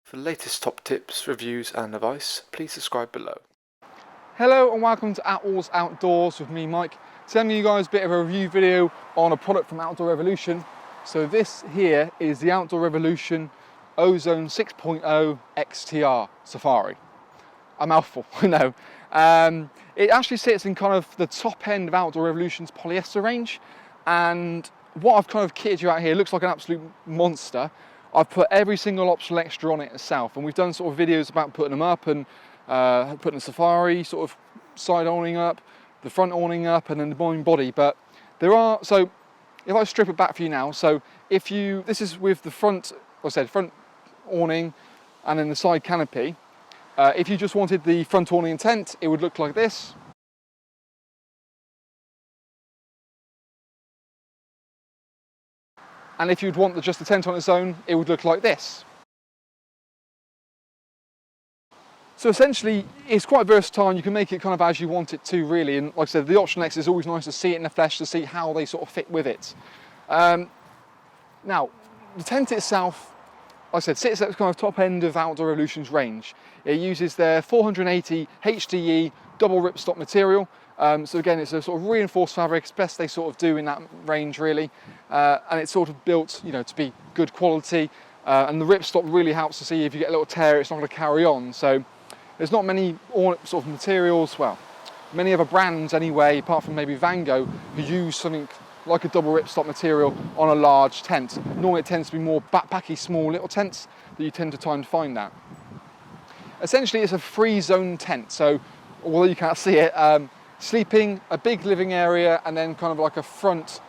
For the latest top tips, reviews and advice, please subscribe below. Hello and welcome to Outdoors Outdoors with me, Mike. Telling you guys a bit of a review video on a product from Outdoor Revolution. So this here is the Outdoor Revolution Ozone 6.0 XTR Safari. A mouthful, no. It actually sits in kind of the top end of Outdoor Revolution's polyester range, and what I've kind of kitted you out here looks like an absolute monster. I've put every single optional extra on it itself, and we've done sort of videos about putting them up and putting the Safari sort of side awning up, the front awning up, and then the main body. But there are, so if I strip it back for you now, so if you, this is with the front, like I said, front awning and then the side canopy. If you just wanted the front awning and tent, it would look like this. And if you'd want just the tent on its own, it would look like this. So essentially, it's quite versatile and you can make it kind of as you want it to, really. And like I said, the optional X is always nice to see it in the flesh, to see how they sort of fit with it. Now, the tent itself, like I said, sits at the kind of top end of Outdoor Revolution's range. It uses their 480 HDE double ripstop material. So again, it's a sort of reinforced fabric, it's best they sort of do in that range, really. And it's sort of built, you know, to be good quality. And the ripstop really helps to see if you get a little tear, it's not going to carry on. So there's not many sort of materials, well, many other brands anyway, apart from maybe Van Gogh, who use something like a double ripstop material on a large tent. Normally it tends to be more backpacky, small little tents that you tend to try and find that. Essentially, it's a free zone tent. So although you can't see it, sleeping, a big living area, and then kind of like a front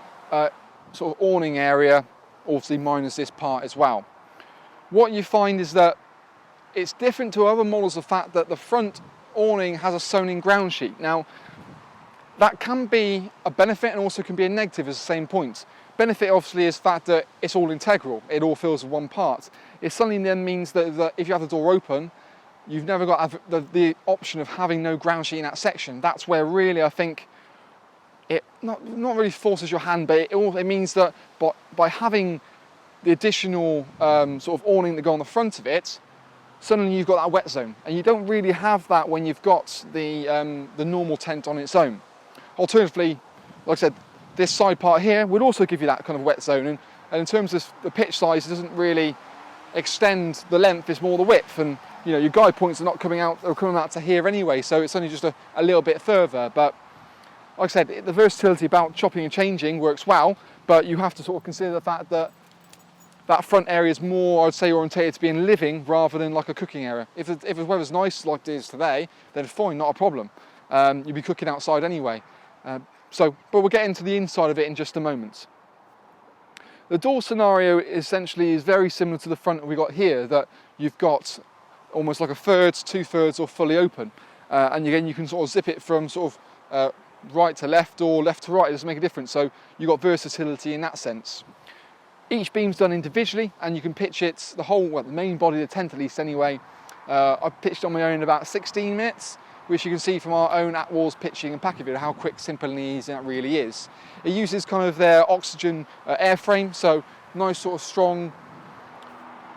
sort of awning area, obviously minus this part as well. What you find is that it's different to other models, the fact that the front awning has a sewn-in ground sheet. Now, that can be a benefit and also can be a negative at the same point. Benefit obviously is the fact that it's all integral, it all fills with one part. It suddenly then means that if you have the door open, you've never got the option of having no ground sheet in that section. That's where really I think it not really forces your hand, but it means that by having the additional sort of awning that go on the front of it, suddenly you've got that wet zone, and you don't really have that when you've got the normal tent on its own. Alternatively, like I said, this side part here would also give you that kind of wet zone, and in terms of the pitch size, it doesn't really extend the length, it's more the width, and you know, your guide points are not coming out, they're coming out to here anyway, so it's only just a little bit further. But like I said, the versatility about chopping and changing works well, but you have to sort of consider the fact that that front area is more, I'd say, orientated to being living rather than like a cooking area. If the weather's nice like it is today, then fine, not a problem. You'll be cooking outside anyway. But we'll get into the inside of it in just a moment. The door scenario essentially is very similar to the front we got here, that you've got almost like a third, 2/3 or fully open. And again, you can sort of zip it from sort of right to left or left to right, it doesn't make a difference. So you've got versatility in that sense. Each beam's done individually, and you can pitch it, the whole, well, the main body of the tent at least anyway. I've pitched on my own in about 16 minutes, which you can see from our own at-walls pitching and packing video how quick, simple and easy that really is. It uses kind of their oxygen airframe, so nice sort of strong,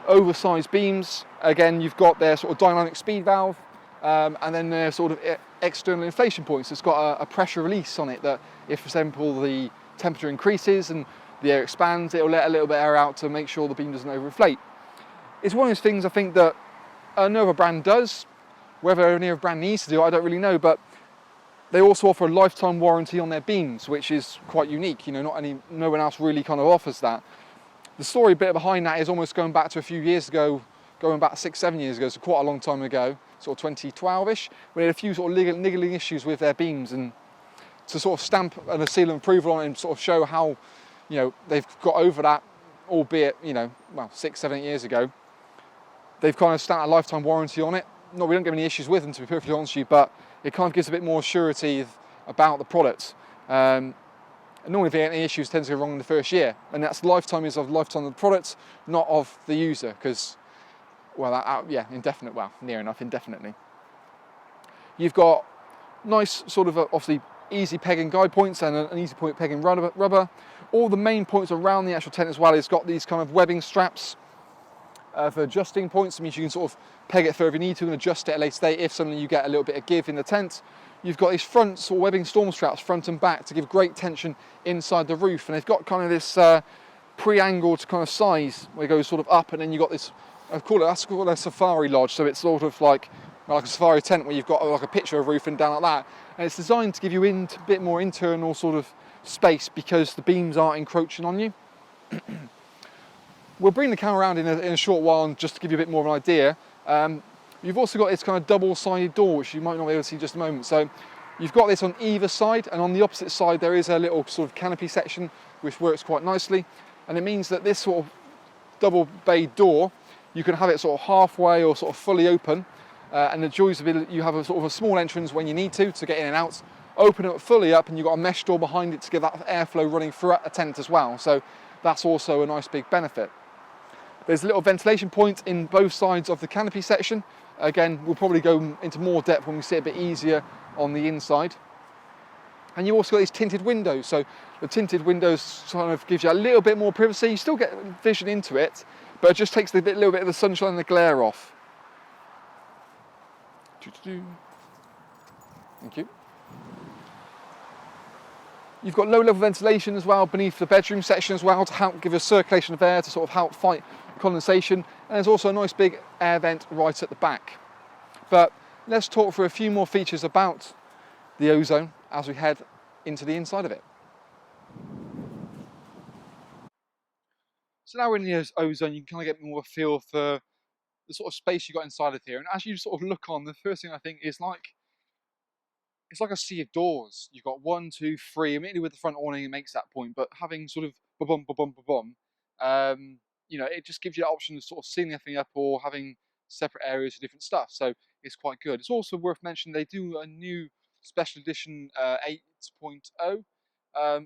oversized beams. Again, you've got their sort of dynamic speed valve, and then their sort of external inflation points. It's got a pressure release on it that if, for example, the temperature increases and the air expands, it'll let a little bit of air out to make sure the beam doesn't overinflate. It's one of those things I think that another brand does. Whether any other brand needs to do it, I don't really know, but they also offer a lifetime warranty on their beams, which is quite unique. You know, no one else really kind of offers that. The story bit behind that is almost going back to a few years ago, going back 6-7 years ago, so quite a long time ago, sort of 2012-ish, we had a few sort of niggling issues with their beams, and to sort of stamp a seal of approval on it and sort of show how, you know, they've got over that, albeit, you know, well, 6, 7, 8 years ago, they've kind of stamped a lifetime warranty on it. No, we don't get any issues with them, to be perfectly honest with you, but it kind of gives a bit more surety about the product. And normally if any issues tend to go wrong in the first year, and that's lifetime of the product, not of the user, because, well, yeah, near enough indefinitely. You've got nice sort of, obviously, easy pegging guide points and an easy point pegging rubber. All the main points around the actual tent as well, it's got these kind of webbing straps for adjusting points. It means you can sort of peg it further if you need to and adjust it at a later date if suddenly you get a little bit of give in the tent. You've got these front sort of webbing storm straps front and back to give great tension inside the roof, and they've got kind of this pre-angled kind of size where it goes sort of up, and then you've got this, that's called a safari lodge, so it's sort of like a safari tent where you've got like a picture of roof and down like that, and it's designed to give you a bit more internal sort of space because the beams aren't encroaching on you. We'll bring the camera around in a short while and just to give you a bit more of an idea. You've also got this kind of double-sided door, which you might not be able to see in just a moment. So you've got this on either side, and on the opposite side there is a little sort of canopy section which works quite nicely, and it means that this sort of double bay door, you can have it sort of halfway or sort of fully open, and the joys of it, you have a sort of a small entrance when you need to get in and out. Open it fully up and you've got a mesh door behind it to give that airflow running throughout the tent as well, so that's also a nice big benefit. There's a little ventilation point in both sides of the canopy section. Again, we'll probably go into more depth when we sit a bit easier on the inside. And you also got these tinted windows, so the tinted windows kind of gives you a little bit more privacy. You still get vision into it, but it just takes a little bit of the sunshine and the glare off. Thank you. You've got low-level ventilation as well beneath the bedroom section as well to help give a circulation of air to sort of help fight condensation, and there's also a nice big air vent right at the back. But let's talk through a few more features about the ozone as we head into the inside of it. So now we're in the ozone, you can kind of get more of a feel for the sort of space you got inside of here, and as you sort of look on, the first thing I think is it's like a sea of doors. You've got 1, 2, 3. Immediately with the front awning, it makes that point. But having sort of ba-bum, ba-bum, ba-bum, you know, it just gives you the option of sort of sealing everything up or having separate areas for different stuff. So it's quite good. It's also worth mentioning they do a new special edition 8.0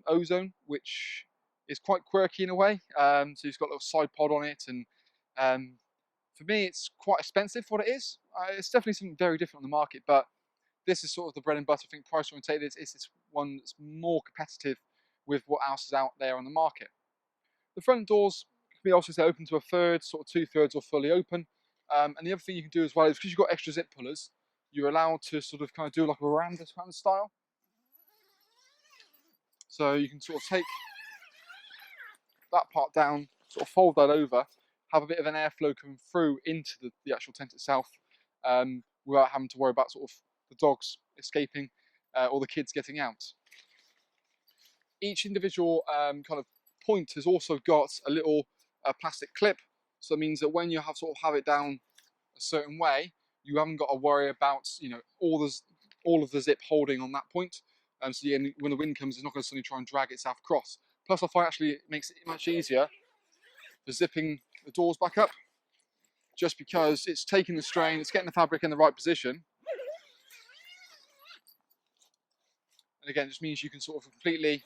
ozone, which is quite quirky in a way. So it's got a little side pod on it, and for me, it's quite expensive for what it is. It's definitely something very different on the market, but this is sort of the bread and butter. I think price orientated is this one that's more competitive with what else is out there on the market. The front doors can be also open to a third, sort of 2/3 or fully open. And the other thing you can do as well is because you've got extra zip pullers, you're allowed to sort of kind of do like a veranda kind of style. So you can sort of take that part down, sort of fold that over, have a bit of an airflow coming through into the actual tent itself, without having to worry about sort of the dogs escaping or the kids getting out. Each individual kind of point has also got a little plastic clip, so it means that when you have it down a certain way, you haven't got to worry about, you know, all of the zip holding on that point. So when the wind comes, it's not going to suddenly try and drag itself across. Plus, I find actually it makes it much easier for zipping the doors back up, just because it's taking the strain, it's getting the fabric in the right position. And again, it just means you can sort of completely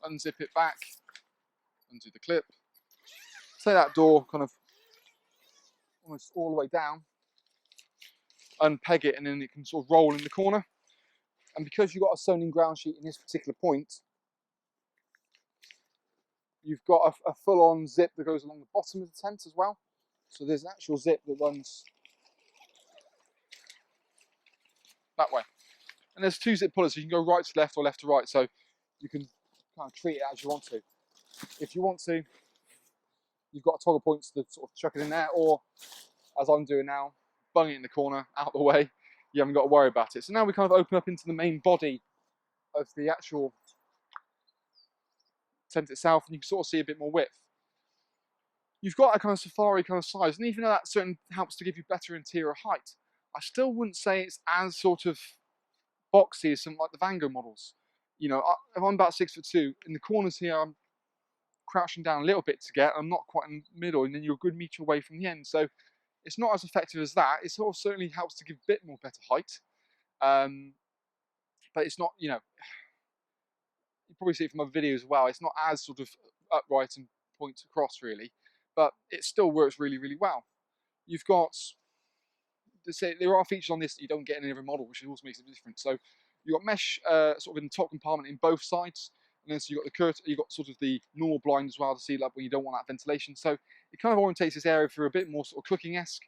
unzip it back, undo the clip, take that door kind of almost all the way down, unpeg it, and then it can sort of roll in the corner. And because you've got a sewn in ground sheet in this particular point, you've got a full-on zip that goes along the bottom of the tent as well. So there's an actual zip that runs that way. And there's 2 zip pullers, so you can go right to left or left to right, so you can kind of treat it as you want to. If you want to, you've got toggle points to sort of chuck it in there, or as I'm doing now, bung it in the corner, out of the way. You haven't got to worry about it. So now we kind of open up into the main body of the actual tent itself, and you can sort of see a bit more width. You've got a kind of safari kind of size, and even though that certainly helps to give you better interior height, I still wouldn't say it's as sort of boxy as something like the Vango models. You know, if I'm about 6'2", in the corners here I'm crouching down a little bit to get, I'm not quite in the middle, and then you're a good metre away from the end. So it's not as effective as that. It sort of certainly helps to give a bit more better height. But it's not, you know, you probably see it from other videos as well, it's not as sort of upright and points across really, but it still works really, really well. You've got, there are features on this that you don't get in every model, which also makes it different. So You've got mesh sort of in the top compartment in both sides, and then so you've got the curtain, you've got sort of the normal blind as well to see like when you don't want that ventilation. So it kind of orientates this area for a bit more sort of cooking-esque.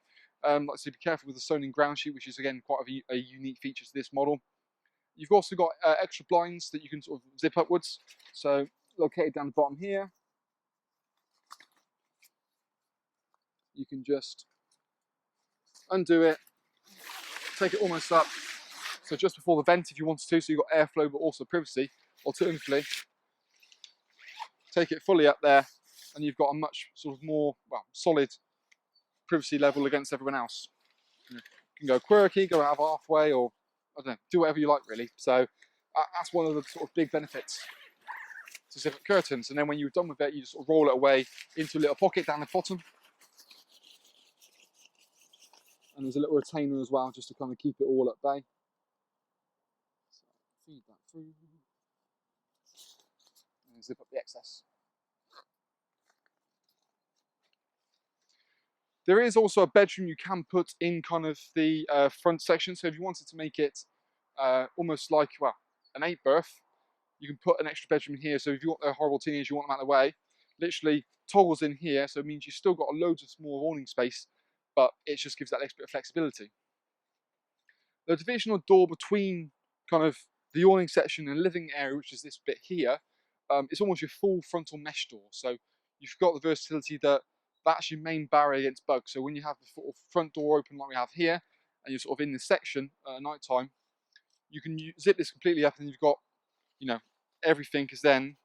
Like, so be careful with the sewn-in ground sheet, which is again quite a unique feature to this model. You've also got extra blinds that you can sort of zip upwards. So located down the bottom here, you can just undo it, take it almost up. So just before the vent if you wanted to, so you've got airflow but also privacy. Alternatively, take it fully up there and you've got a much sort of more, well, solid privacy level against everyone else. You can go quirky, go out halfway, or I don't know, do whatever you like really. So that's one of the sort of big benefits to zip up curtains. And then when you're done with it, you just sort of roll it away into a little pocket down the bottom. And there's a little retainer as well, just to kind of keep it all at bay. So feed that through. And zip up the excess. There is also a bedroom you can put in kind of the front section. So if you wanted to make it almost like, well, an 8 berth, you can put an extra bedroom in here. So if you want a horrible teenager, you want them out of the way, literally toggles in here. So it means you've still got loads of small awning space, but it just gives that extra bit of flexibility. The divisional door between kind of the awning section and living area, which is this bit here, it's almost your full frontal mesh door. So you've got the versatility that that's your main barrier against bugs. So when you have the sort of front door open like we have here, and you're sort of in this section at night time, you can zip this completely up and you've got, you know, everything is then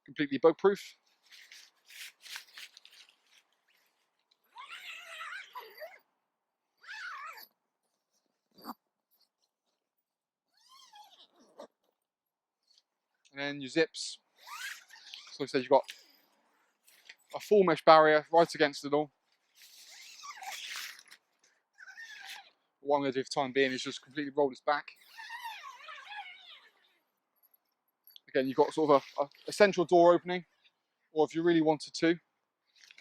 completely bug proof. And then your zips. So like I said, you've got a full mesh barrier right against the door. What I'm going to do for the time being is just completely roll this back. Again, you've got sort of a central door opening, or if you really wanted to, in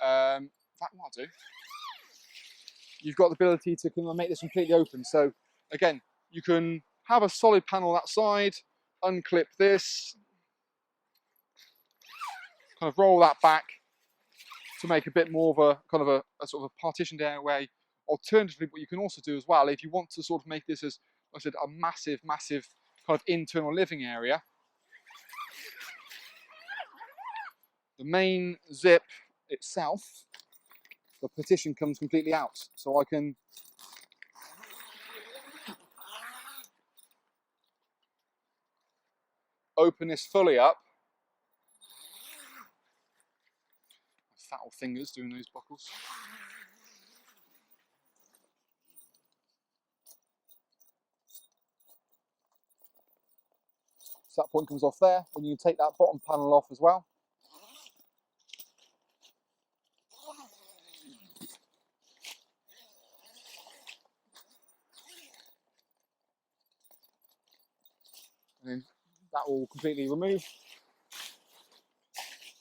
fact, what I'll do, you've got the ability to kind of make this completely open. So again, you can have a solid panel that side, unclip this, kind of roll that back to make a bit more of a kind of a sort of a partitioned airway. Alternatively, what you can also do as well, if you want to sort of make this as, like I said, a massive kind of internal living area, the main zip itself, the partition comes completely out. So I can open this fully up. Fat old fingers doing those buckles. So that point comes off there, and you can take that bottom panel off as well. And then that will completely remove.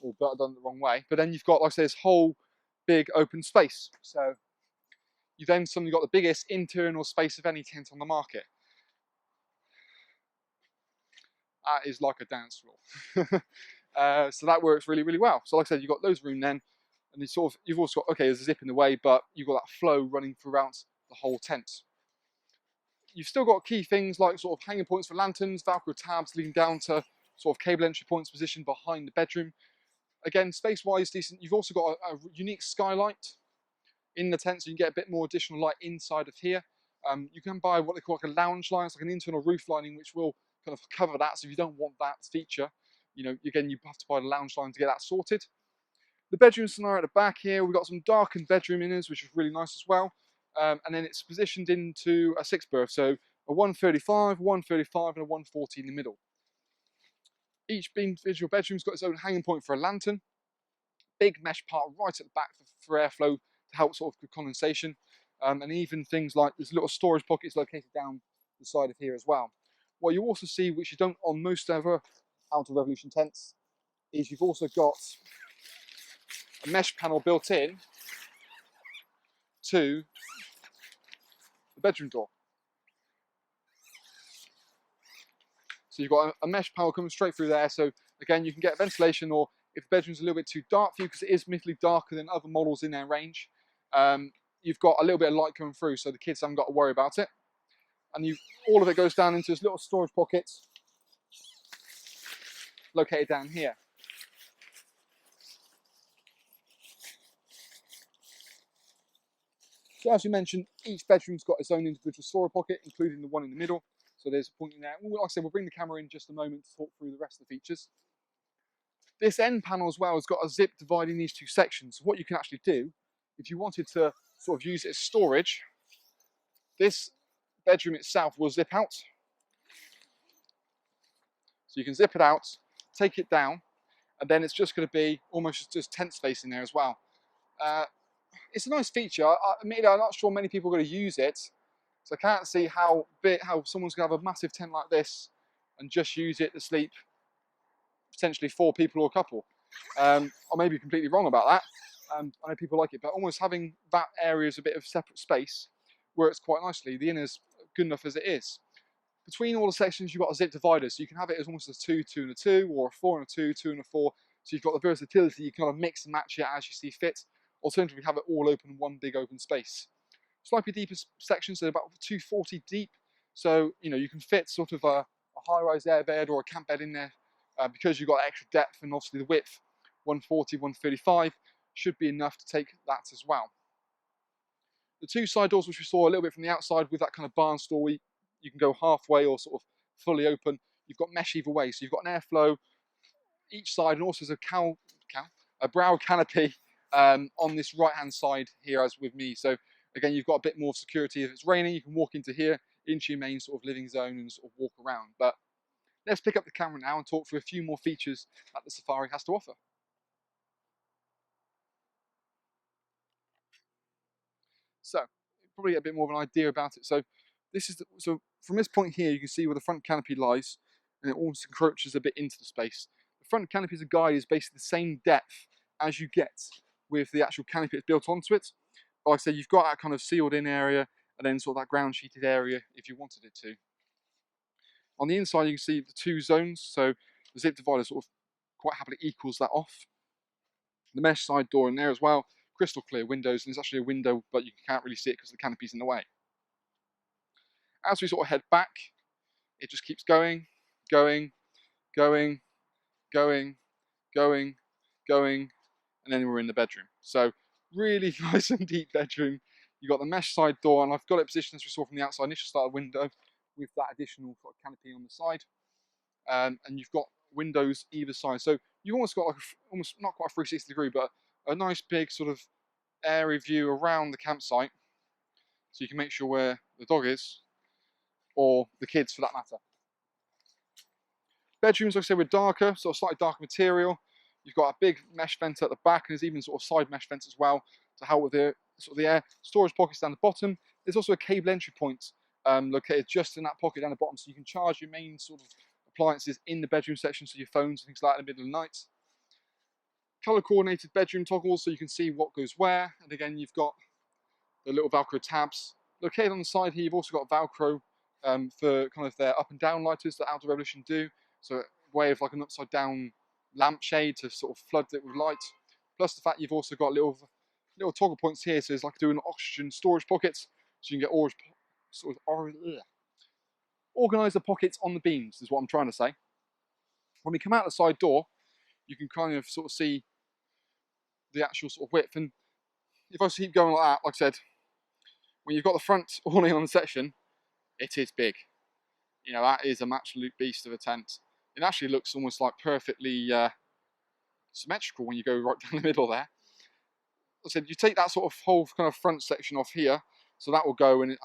Or but done the wrong way. But then you've got, like I say, this whole big open space. So you've then suddenly got the biggest internal space of any tent on the market. That is like a dance floor. So that works really, really well. So like I said, you've got loads of room then, and you sort of, you've also got, okay, there's a zip in the way, but you've got that flow running throughout the whole tent. You've still got key things like sort of hanging points for lanterns, Velcro tabs leading down to sort of cable entry points positioned behind the bedroom. Again, space-wise decent. You've also got a unique skylight in the tent, so you can get a bit more additional light inside of here. You can buy what they call like a lounge line, it's like an internal roof lining, which will kind of cover that. So if you don't want that feature, you know, again, you have to buy the lounge line to get that sorted. The bedroom scenario at the back here, we've got some darkened bedroom inners, which is really nice as well. And then it's positioned into a 6 berth, so a 135, 135, and a 140 in the middle. Each individual bedroom's got its own hanging point for a lantern. Big mesh part right at the back for airflow to help sort of condensation. And even things like there's little storage pockets located down the side of here as well. What you also see, which you don't on most other Outdoor Revolution tents, is you've also got a mesh panel built in to the bedroom door. So you've got a mesh panel coming straight through there. So again, you can get ventilation, or if the bedroom's a little bit too dark for you, because it is admittedly darker than other models in their range, you've got a little bit of light coming through, so the kids haven't got to worry about it. And all of it goes down into this little storage pocket located down here. So as we mentioned, each bedroom's got its own individual storage pocket, including the one in the middle. So there's a point in there. Like I said, we'll bring the camera in just a moment to talk through the rest of the features. This end panel as well has got a zip dividing these two sections. So what you can actually do, if you wanted to sort of use it as storage, this bedroom itself will zip out. So you can zip it out, take it down, and then it's just going to be almost just tent space in there as well. It's a nice feature. Admittedly, I'm not sure many people are going to use it, so I can't see how someone's going to have a massive tent like this and just use it to sleep potentially 4 people or a couple. I may be completely wrong about that. I know people like it, but almost having that area as a bit of separate space works quite nicely. The inner's good enough as it is. Between all the sections, you've got a zip divider, so you can have it as almost a 2, 2 and a 2, or a 4 and a 2, 2 and a 4. So you've got the versatility. You can kind of mix and match it as you see fit. Alternatively, have it all open in one big open space. Slightly deeper sections, so about 240 deep. So you can fit sort of a high-rise airbed or a camp bed in there because you've got extra depth, and obviously the width, 140, 135, should be enough to take that as well. The 2 side doors, which we saw a little bit from the outside with that kind of barn store, you can go halfway or sort of fully open. You've got mesh either way, so you've got an airflow each side, and also there's a brow canopy on this right-hand side here, as with me. So again, you've got a bit more security. If it's raining, you can walk into here, into your main sort of living zone, and sort of walk around. But let's pick up the camera now and talk through a few more features that the Safari has to offer. So probably get a bit more of an idea about it. So so from this point here, you can see where the front canopy lies, and it almost encroaches a bit into the space. The front canopy as a guide is basically the same depth as you get with the actual canopy that's built onto it. But like I said, you've got that kind of sealed in area, and then sort of that ground sheeted area if you wanted it to. On the inside, you can see the 2 zones, so the zip divider sort of quite happily equals that off. The mesh side door in there as well, crystal clear windows, and there's actually a window, but you can't really see it because the canopy's in the way. As we sort of head back, it just keeps going, going, going, going, going, going, and then we're in the bedroom. So really nice and deep bedroom. You've got the mesh side door, and I've got it positioned as we saw from the outside initial start window with that additional sort of canopy on the side. And you've got windows either side. So you've almost got like almost not quite a 360 degree, but a nice big sort of airy view around the campsite. So you can make sure where the dog is, or the kids for that matter. Bedrooms, like I said, were darker, sort of slightly darker material. You've got a big mesh vent at the back, and there's even sort of side mesh vents as well to help with the sort of the air. Storage pockets down the bottom. There's also a cable entry point located just in that pocket down the bottom, so you can charge your main sort of appliances in the bedroom section, so your phones and things like that in the middle of the night. Color coordinated bedroom toggles, so you can see what goes where. And again, you've got the little Velcro tabs. Located on the side here, you've also got Velcro for kind of their up and down lighters that Outdoor Revolution do. So a way of like an upside down lampshade to sort of flood it with light. Plus the fact you've also got little toggle points here, so it's like doing oxygen storage pockets, so you can get organise the pockets on the beams, is what I'm trying to say. When we come out the side door, you can kind of sort of see the actual sort of width, and if I keep going like that, like I said, when you've got the front awning on the section, it is big. That is an absolute beast of a tent. It actually looks almost like perfectly symmetrical when you go right down the middle there. Like I said, you take that sort of whole kind of front section off here, so that will go, and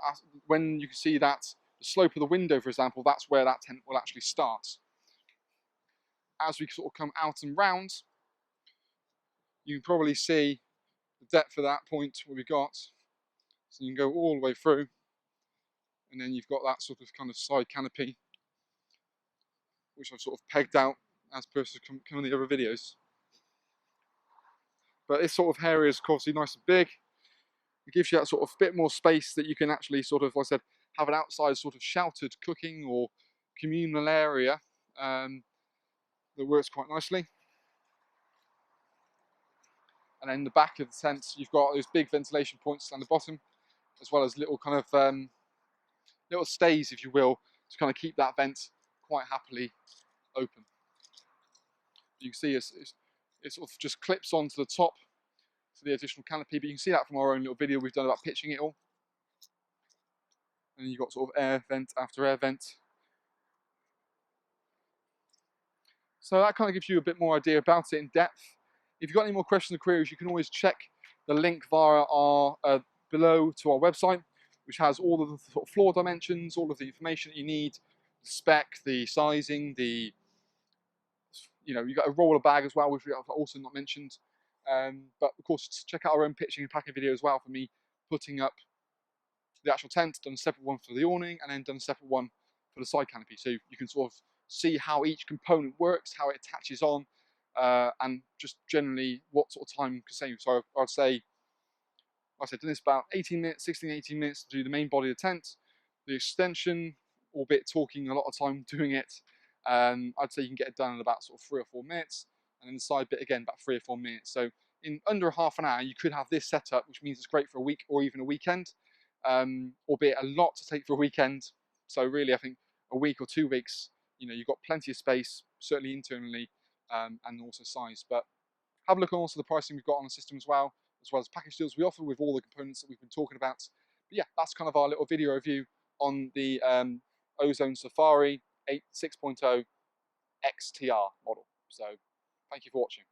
when you can see that the slope of the window, for example, that's where that tent will actually start. As we sort of come out and round, you can probably see the depth of that point where we got. So you can go all the way through, and then you've got that sort of kind of side canopy, which I've sort of pegged out as per some of the other videos. But this sort of area is obviously nice and big. It gives you that sort of bit more space that you can actually sort of, like I said, have an outside sort of sheltered cooking or communal area that works quite nicely. And then the back of the tent, you've got those big ventilation points down the bottom, as well as little kind of little stays, if you will, to kind of keep that vent quite happily open. You can see it sort of just clips onto the top to the additional canopy, but you can see that from our own little video we've done about pitching it all. And you've got sort of air vent after air vent. So that kind of gives you a bit more idea about it in depth. If you've got any more questions or queries, you can always check the link via our below to our website, which has all of the sort of floor dimensions, all of the information that you need, the spec, the sizing, the, you know, you've got a roller bag as well, which we have also not mentioned. But of course, check out our own pitching and packing video as well for me putting up the actual tent, done a separate one for the awning, and then done a separate one for the side canopy. So you can sort of see how each component works, how it attaches on, and just generally what sort of time consuming. So I'd say, like I said, done this about 18 minutes, 16, 18 minutes to do the main body of the tent. The extension, albeit talking a lot of time doing it, I'd say you can get it done in about sort of 3 or 4 minutes, and then the side bit again about 3 or 4 minutes. So in under half an hour, you could have this set up, which means it's great for a week or even a weekend, albeit a lot to take for a weekend. So really, I think a week or 2 weeks, you know, you've got plenty of space, certainly internally, and also size. But have a look on also the pricing we've got on the system as well as package deals we offer with all the components that we've been talking about. But yeah, that's kind of our little video review on the Ozone Safari 6.0 XTR model. So thank you for watching.